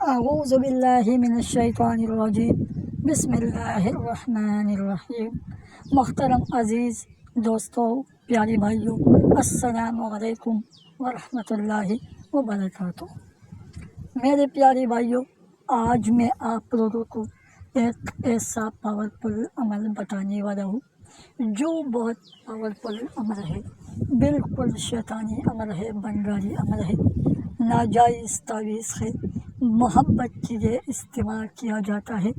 اعوذ باللہ من الشیطان الرجیم بسم اللہ الرحمن الرحیم۔ محترم عزیز دوستو، پیارے بھائیوں، السلام علیکم ورحمۃ اللہ وبرکاتہ۔ میرے پیارے بھائیوں، آج میں آپ لوگوں کو ایک ایسا پاورفل عمل بتانے والا ہوں جو بہت پاورفل عمل ہے، بالکل شیطانی عمل ہے، بنگالی عمل ہے، ناجائز تعویذ ہے، محبت کے لیے استعمال کیا جاتا ہے۔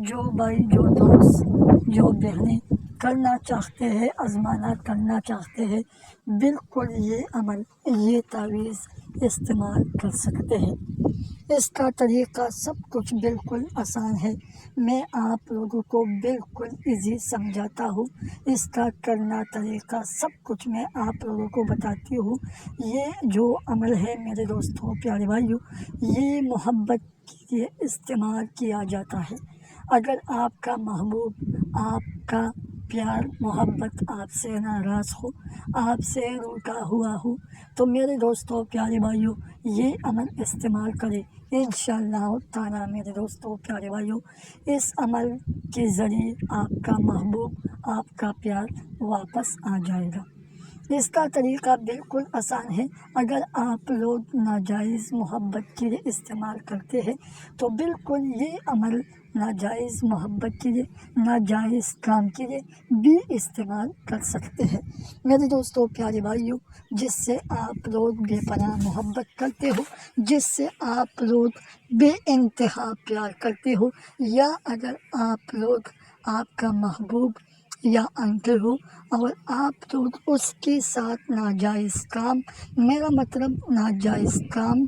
جو بھائی، جو دوست، جو بہنیں کرنا چاہتے ہیں، آزمانا کرنا چاہتے ہیں، بالکل یہ عمل، یہ تعویذ استعمال کر سکتے ہیں۔ اس کا طریقہ سب کچھ بالکل آسان ہے، میں آپ لوگوں کو بالکل ایزی سمجھاتا ہوں۔ اس کا کرنا طریقہ سب کچھ میں آپ لوگوں کو بتاتی ہوں۔ یہ جو عمل ہے میرے دوستوں، پیارے بھائیوں، یہ محبت کے لیے استعمال کیا جاتا ہے۔ اگر آپ کا محبوب، آپ کا پیار، محبت آپ سے ناراض ہو، آپ سے روٹا ہوا ہو، تو میرے دوستوں، پیارے بھائیوں، یہ عمل استعمال کریں انشاءاللہ تعالیٰ۔ میرے دوستوں، پیارے بھائیوں، اس عمل کے ذریعے آپ کا محبوب، آپ کا پیار واپس آ جائے گا۔ اس کا طریقہ بالکل آسان ہے۔ اگر آپ لوگ ناجائز محبت کے لیے استعمال کرتے ہیں تو بالکل یہ عمل ناجائز محبت کے لیے، ناجائز کام کے لیے بھی استعمال کر سکتے ہیں۔ میرے دوستوں، پیارے بھائیوں، جس سے آپ لوگ بے پناہ محبت کرتے ہو، جس سے آپ لوگ بے انتہا پیار کرتے ہو، یا اگر آپ لوگ، آپ کا محبوب یا انکل ہو اور آپ لوگ اس کے ساتھ ناجائز کام، میرا مطلب ناجائز کام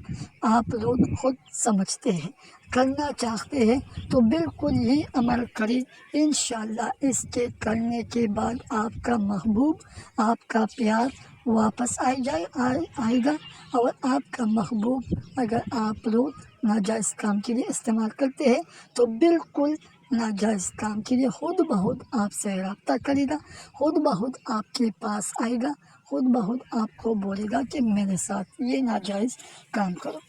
آپ لوگ خود سمجھتے ہیں، کرنا چاہتے ہیں، تو بالکل یہ عمل کریں انشاءاللہ۔ اس کے کرنے کے بعد آپ کا محبوب، آپ کا پیار واپس آئے گا، اور آپ کا محبوب، اگر آپ لوگ ناجائز کام کے لیے استعمال کرتے ہیں تو بالکل ناجائز کام کے لیے خود بخود آپ سے رابطہ کرے گا، خود بخود آپ کے پاس آئے گا، خود بخود آپ کو بولے گا کہ میرے ساتھ یہ ناجائز کام کرو۔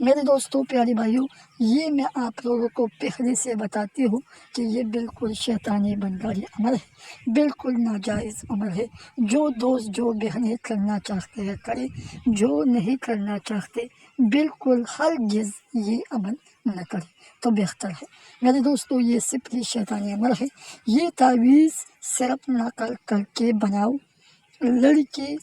میرے دوستوں، پیارے بھائیوں، یہ میں آپ لوگوں کو پہلے سے بتاتی ہوں کہ یہ بالکل شیطانی بنگالی عمل ہے، بالکل ناجائز عمل ہے۔ جو دوست، جو بہنیں کرنا چاہتے ہیں کریں، جو نہیں کرنا چاہتے بالکل ہرگز یہ عمل نہ کریں تو بہتر ہے۔ میرے دوستوں، یہ صرف شیطانی عمل ہے۔ یہ تعویذ صرف نقل کر کے بناؤ، لڑکی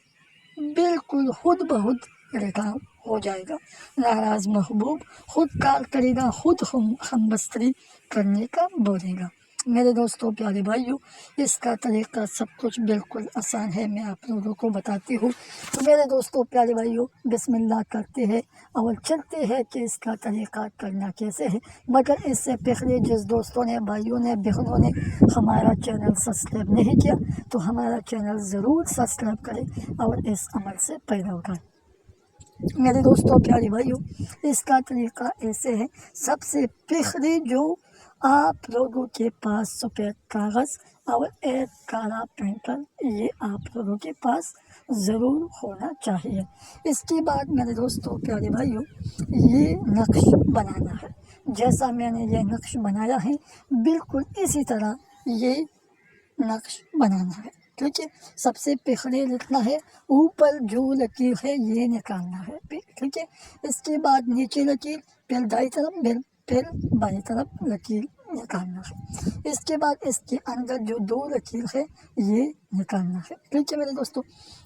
بالکل خود بخود ریٹاؤ ہو جائے گا، ناراض محبوب خود کال کرے گا، خود ہم بستری کرنے کا بولے گا۔ میرے دوستوں، پیارے بھائیوں، اس کا طریقہ سب کچھ بالکل آسان ہے، میں آپ لوگوں کو بتاتی ہوں۔ تو میرے دوستوں، پیارے بھائیوں، بسم اللہ کرتے ہیں اور چلتے ہیں کہ اس کا طریقہ کرنا کیسے ہے۔ مگر اس سے پہلے جس دوستوں نے، بھائیوں نے، بہنوں نے ہمارا چینل سبسکرائب نہیں کیا تو ہمارا چینل ضرور سبسکرائب کریں اور اس عمل سے فائدہ اٹھائیں۔ میرے دوستوں، پیارے بھائیوں، اس کا طریقہ ایسے ہے۔ سب سے پہلے جو آپ لوگوں کے پاس سفید کاغذ اور ایک کالا پینٹر، یہ آپ لوگوں کے پاس ضرور ہونا چاہیے۔ اس کے بعد میرے دوستوں، پیارے بھائیوں، یہ نقش بنانا ہے۔ جیسا میں نے یہ نقش بنایا ہے، بالکل اسی طرح یہ نقش بنانا ہے۔ ٹھیک ہے، سب سے پہلے لکھنا ہے، اوپر جو لکیر ہے یہ نکالنا ہے، ٹھیک ہے۔ اس کے بعد نیچے لکیر، پھر دائیں طرف، پھر بائیں طرف لکیر نکالنا ہے۔ اس کے بعد اس کے اندر جو دو لکیر ہے یہ نکالنا ہے، ٹھیک ہے میرے دوستوں۔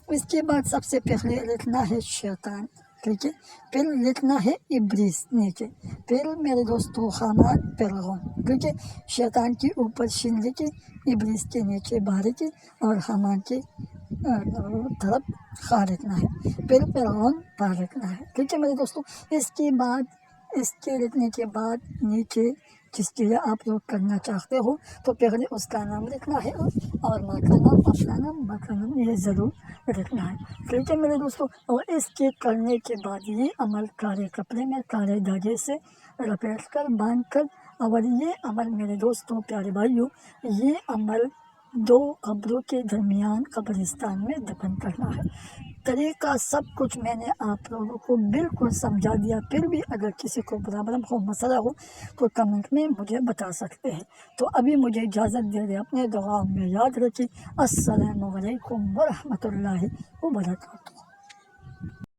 اس کے بعد سب سے پہلے لکھنا ہے شیطان، ٹھیک ہے، پھر لکھنا ہے ابلیس نیچے، پھر میرے دوستوں حامان، فرعون، ٹھیک ہے۔ شیطان کے اوپر شین لکھے، ابلیس کے نیچے با لکھے اور حامان کے طرف خا لکھنا ہے، پھر فرعون با لکھنا ہے، ٹھیک ہے میرے دوستوں۔ اس کے بعد، اس کے لکھنے کے بعد نیچے جس کے لیے آپ لوگ کرنا چاہتے ہو تو پہلے اس کا نام لکھنا ہے، اور ماں کا نام، اپنا نام، باپ کا نام، یہ ضرور لکھنا ہے، ٹھیک ہے میرے دوستوں۔ اور اس کے کرنے کے بعد یہ عمل کالے کپڑے میں کالے دھاگے سے لپیٹ کر، باندھ کر، اور یہ عمل میرے دوستوں، پیارے بھائیوں، یہ عمل 2 قبروں کے درمیان قبرستان میں دفن کرنا ہے۔ طریقہ سب کچھ میں نے آپ لوگوں کو بالکل سمجھا دیا، پھر بھی اگر کسی کو پرابلم ہو، مسئلہ ہو تو کمنٹ میں مجھے بتا سکتے ہیں۔ تو ابھی مجھے اجازت دے دیں، اپنے دعاؤں میں یاد رکھیں۔ السلام علیکم ورحمۃ اللہ وبرکاتہ۔